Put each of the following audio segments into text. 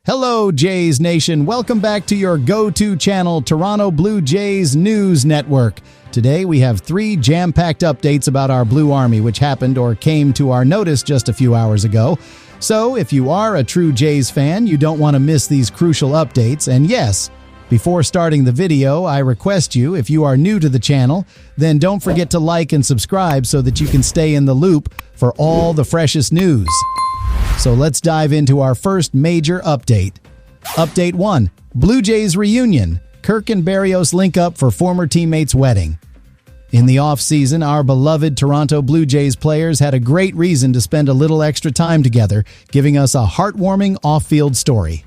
Hello, Jays Nation. Welcome back to your go-to channel, Toronto Blue Jays News Network. Today, we have 3 jam-packed updates about our Blue Army, which happened or came to our notice just a few hours ago. So, if you are a true Jays fan, you don't want to miss these crucial updates. And yes, before starting the video, I request you, if you are new to the channel, then don't forget to like and subscribe so that you can stay in the loop for all the freshest news. So let's dive into our first major update. Update 1. Blue Jays reunion. Kirk and Berríos link up for former teammates' wedding. In the off-season, our beloved Toronto Blue Jays players had a great reason to spend a little extra time together, giving us a heartwarming off-field story.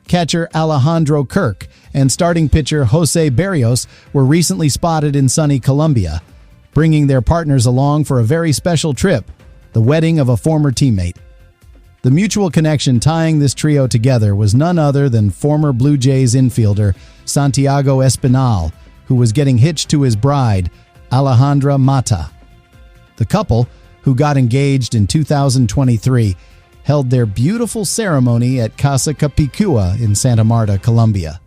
Catcher Alejandro Kirk and starting pitcher José Berríos were recently spotted in sunny Colombia, bringing their partners along for a very special trip, the wedding of a former teammate. The mutual connection tying this trio together was none other than former Blue Jays infielder Santiago Espinal, who was getting hitched to his bride, Alejandra Mata. The couple, who got engaged in 2023, held their beautiful ceremony at Casa Capicua in Santa Marta, Colombia.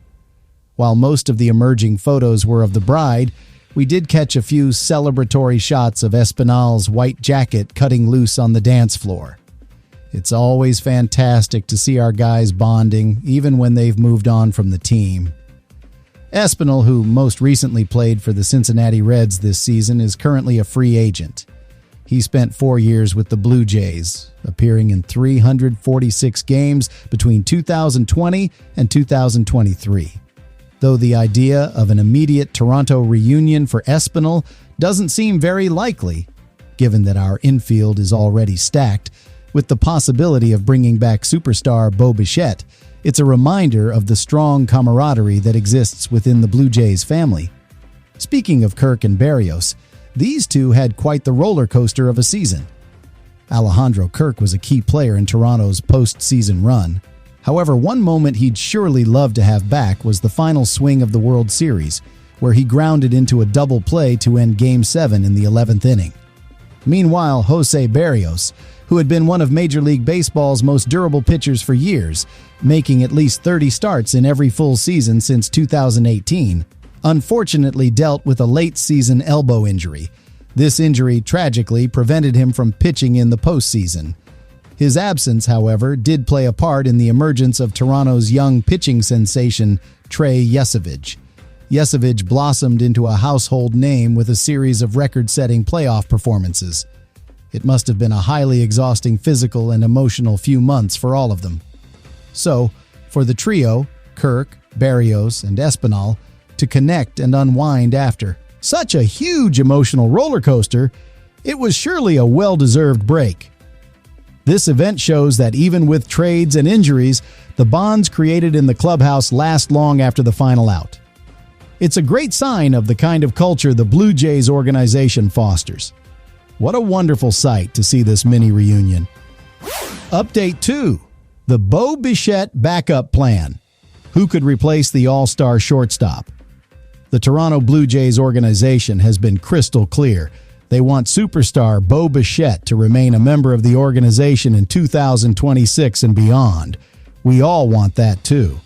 While most of the emerging photos were of the bride, we did catch a few celebratory shots of Espinal's white jacket cutting loose on the dance floor. It's always fantastic to see our guys bonding, even when they've moved on from the team. Espinal, who most recently played for the Cincinnati Reds this season, is currently a free agent. He spent 4 years with the Blue Jays, appearing in 346 games between 2020 and 2023. Though the idea of an immediate Toronto reunion for Espinal doesn't seem very likely, given that our infield is already stacked, with the possibility of bringing back superstar Bo Bichette, it's a reminder of the strong camaraderie that exists within the Blue Jays family. Speaking of Kirk and Berríos, these two had quite the roller coaster of a season. Alejandro Kirk was a key player in Toronto's postseason run. However, one moment he'd surely love to have back was the final swing of the World Series, where he grounded into a double play to end Game 7 in the 11th inning. Meanwhile, José Berríos, who had been one of Major League Baseball's most durable pitchers for years, making at least 30 starts in every full season since 2018, unfortunately dealt with a late-season elbow injury. This injury tragically prevented him from pitching in the postseason. His absence, however, did play a part in the emergence of Toronto's young pitching sensation, Trey Yesavage. Yesavage blossomed into a household name with a series of record-setting playoff performances. It must have been a highly exhausting physical and emotional few months for all of them. So, for the trio, Kirk, Berríos, and Espinal, to connect and unwind after such a huge emotional roller coaster, it was surely a well-deserved break. This event shows that even with trades and injuries, the bonds created in the clubhouse last long after the final out. It's a great sign of the kind of culture the Blue Jays organization fosters. What a wonderful sight to see this mini reunion. Update 2. The Bo Bichette backup plan. Who could replace the all-star shortstop? The Toronto Blue Jays organization has been crystal clear. They want superstar Bo Bichette to remain a member of the organization in 2026 and beyond. We all want that too.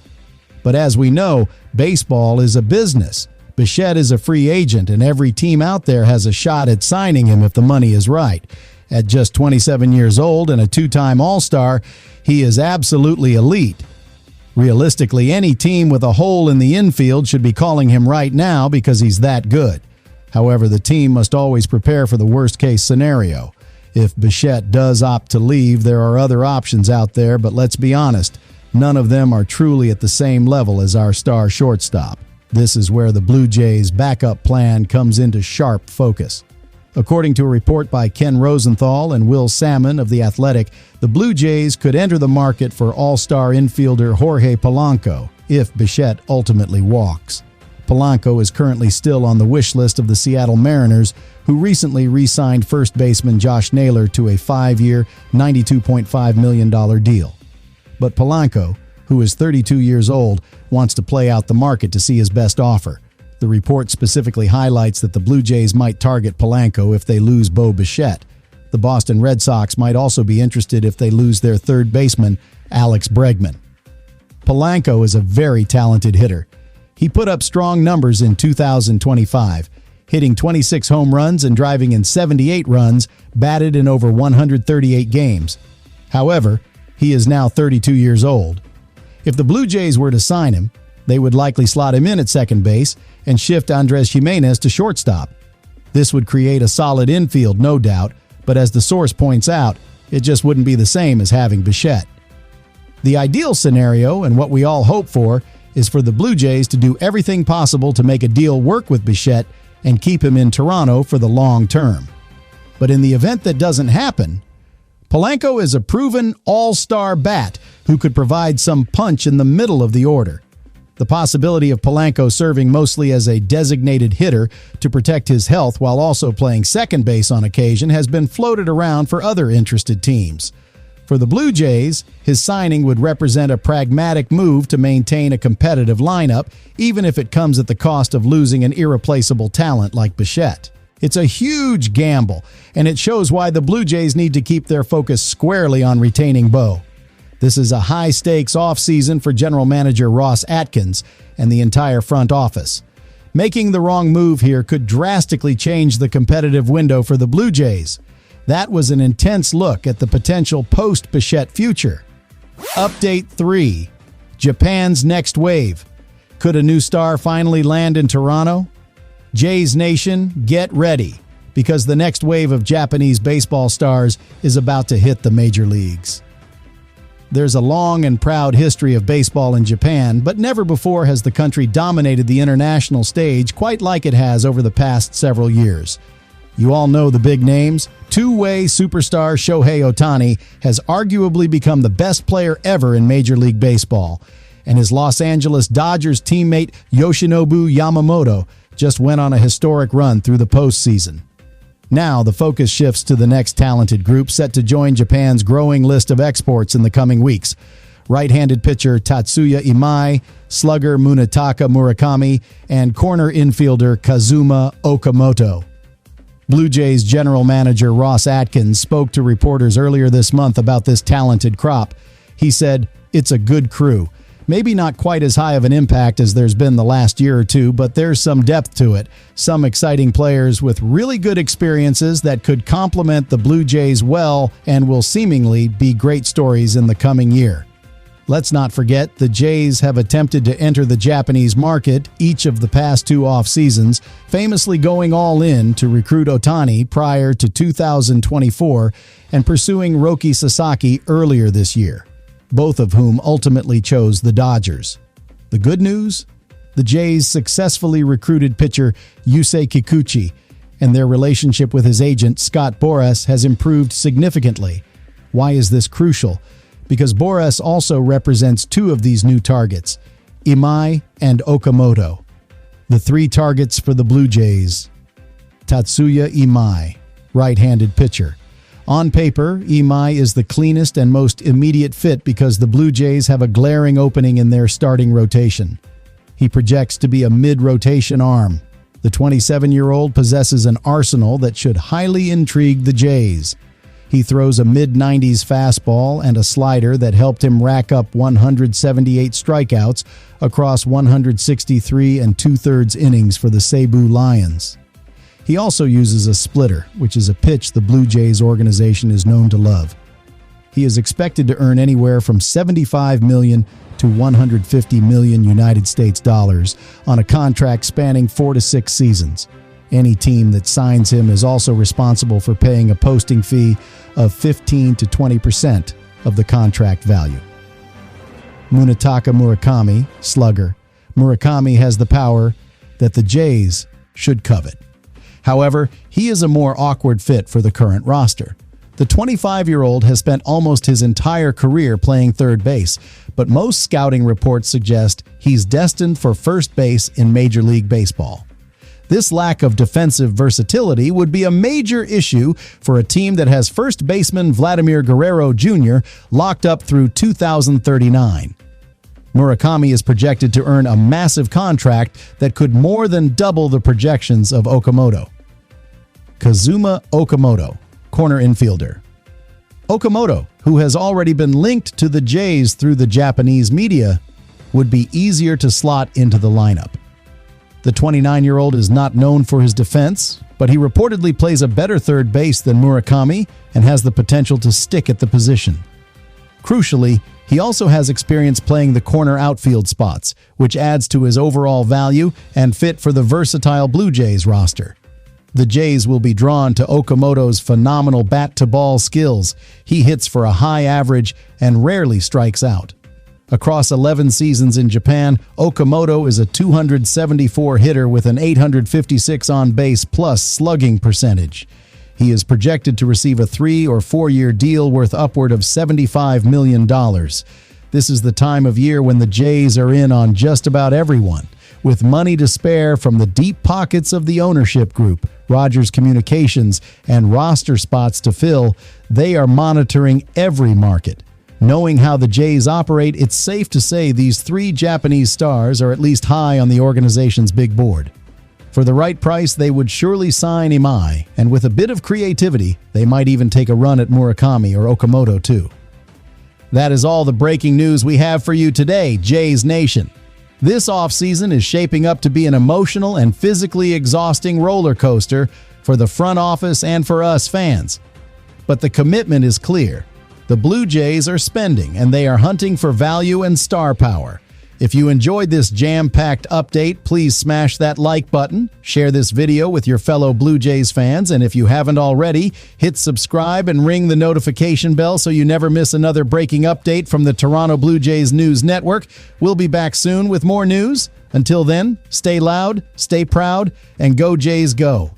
But as we know, baseball is a business. Bichette is a free agent, and every team out there has a shot at signing him if the money is right. At just 27 years old and a 2-time All-Star, he is absolutely elite. Realistically, any team with a hole in the infield should be calling him right now because he's that good. However, the team must always prepare for the worst-case scenario. If Bichette does opt to leave, there are other options out there, but let's be honest, none of them are truly at the same level as our star shortstop. This is where the Blue Jays' backup plan comes into sharp focus. According to a report by Ken Rosenthal and Will Salmon of The Athletic, the Blue Jays could enter the market for all-star infielder Jorge Polanco if Bichette ultimately walks. Polanco is currently still on the wish list of the Seattle Mariners, who recently re-signed first baseman Josh Naylor to a 5-year, $92.5 million deal. But Polanco, who is 32 years old, wants to play out the market to see his best offer. The report specifically highlights that the Blue Jays might target Polanco if they lose Bo Bichette. The Boston Red Sox might also be interested if they lose their third baseman, Alex Bregman. Polanco is a very talented hitter. He put up strong numbers in 2025, hitting 26 home runs and driving in 78 runs, batted in over 138 games. However, he is now 32 years old. If the Blue Jays were to sign him, they would likely slot him in at second base and shift Andres Gimenez to shortstop. This would create a solid infield, no doubt, but as the source points out, it just wouldn't be the same as having Bichette. The ideal scenario, and what we all hope for, is for the Blue Jays to do everything possible to make a deal work with Bichette and keep him in Toronto for the long term. But in the event that doesn't happen, Polanco is a proven all-star bat who could provide some punch in the middle of the order. The possibility of Polanco serving mostly as a designated hitter to protect his health while also playing second base on occasion has been floated around for other interested teams. For the Blue Jays, his signing would represent a pragmatic move to maintain a competitive lineup, even if it comes at the cost of losing an irreplaceable talent like Bichette. It's a huge gamble, and it shows why the Blue Jays need to keep their focus squarely on retaining Bo. This is a high-stakes offseason for general manager Ross Atkins and the entire front office. Making the wrong move here could drastically change the competitive window for the Blue Jays. That was an intense look at the potential post-Bichette future. Update 3. Japan's next wave. Could a new star finally land in Toronto? Jays Nation, get ready, because the next wave of Japanese baseball stars is about to hit the major leagues. There's a long and proud history of baseball in Japan, but never before has the country dominated the international stage quite like it has over the past several years. You all know the big names. Two-way superstar Shohei Ohtani has arguably become the best player ever in Major League Baseball, and his Los Angeles Dodgers teammate Yoshinobu Yamamoto just went on a historic run through the postseason. Now the focus shifts to the next talented group set to join Japan's growing list of exports in the coming weeks. Right-handed pitcher Tatsuya Imai, slugger Munetaka Murakami, and corner infielder Kazuma Okamoto. Blue Jays general manager Ross Atkins spoke to reporters earlier this month about this talented crop. He said, "It's a good crew. Maybe not quite as high of an impact as there's been the last year or two, but there's some depth to it. Some exciting players with really good experiences that could complement the Blue Jays well and will seemingly be great stories in the coming year." Let's not forget, the Jays have attempted to enter the Japanese market each of the past two off-seasons, famously going all in to recruit Ohtani prior to 2024 and pursuing Roki Sasaki earlier this year, both of whom ultimately chose the Dodgers. The good news? The Jays successfully recruited pitcher Yusei Kikuchi, and their relationship with his agent Scott Boras has improved significantly. Why is this crucial? Because Boras also represents two of these new targets, Imai and Okamoto. The three targets for the Blue Jays. Tatsuya Imai, right-handed pitcher. On paper, Imai is the cleanest and most immediate fit because the Blue Jays have a glaring opening in their starting rotation. He projects to be a mid-rotation arm. The 27-year-old possesses an arsenal that should highly intrigue the Jays. He throws a mid-90s fastball and a slider that helped him rack up 178 strikeouts across 163 and two-thirds innings for the Seibu Lions. He also uses a splitter, which is a pitch the Blue Jays organization is known to love. He is expected to earn anywhere from $75 million to $150 million United States dollars on a contract spanning 4 to 6 seasons. Any team that signs him is also responsible for paying a posting fee of 15 to 20% of the contract value. Munetaka Murakami, slugger. Murakami has the power that the Jays should covet. However, he is a more awkward fit for the current roster. The 25-year-old has spent almost his entire career playing third base, but most scouting reports suggest he's destined for first base in Major League Baseball. This lack of defensive versatility would be a major issue for a team that has first baseman Vladimir Guerrero Jr. locked up through 2039. Murakami is projected to earn a massive contract that could more than double the projections of Okamoto. Kazuma Okamoto, corner infielder. Okamoto, who has already been linked to the Jays through the Japanese media, would be easier to slot into the lineup. The 29-year-old is not known for his defense, but he reportedly plays a better third base than Murakami and has the potential to stick at the position. Crucially, he also has experience playing the corner outfield spots, which adds to his overall value and fit for the versatile Blue Jays roster. The Jays will be drawn to Okamoto's phenomenal bat-to-ball skills. He hits for a high average and rarely strikes out. Across 11 seasons in Japan, Okamoto is a 274 hitter with an 856 on-base plus slugging percentage. He is projected to receive a 3- or 4-year deal worth upward of $75 million. This is the time of year when the Jays are in on just about everyone. With money to spare from the deep pockets of the ownership group, Rogers Communications, and roster spots to fill, they are monitoring every market. Knowing how the Jays operate, it's safe to say these 3 Japanese stars are at least high on the organization's big board. For the right price, they would surely sign Imai, and with a bit of creativity, they might even take a run at Murakami or Okamoto too. That is all the breaking news we have for you today, Jays Nation. This offseason is shaping up to be an emotional and physically exhausting roller coaster for the front office and for us fans. But the commitment is clear. The Blue Jays are spending, and they are hunting for value and star power. If you enjoyed this jam-packed update, please smash that like button, share this video with your fellow Blue Jays fans, and if you haven't already, hit subscribe and ring the notification bell so you never miss another breaking update from the Toronto Blue Jays News Network. We'll be back soon with more news. Until then, stay loud, stay proud, and go Jays go!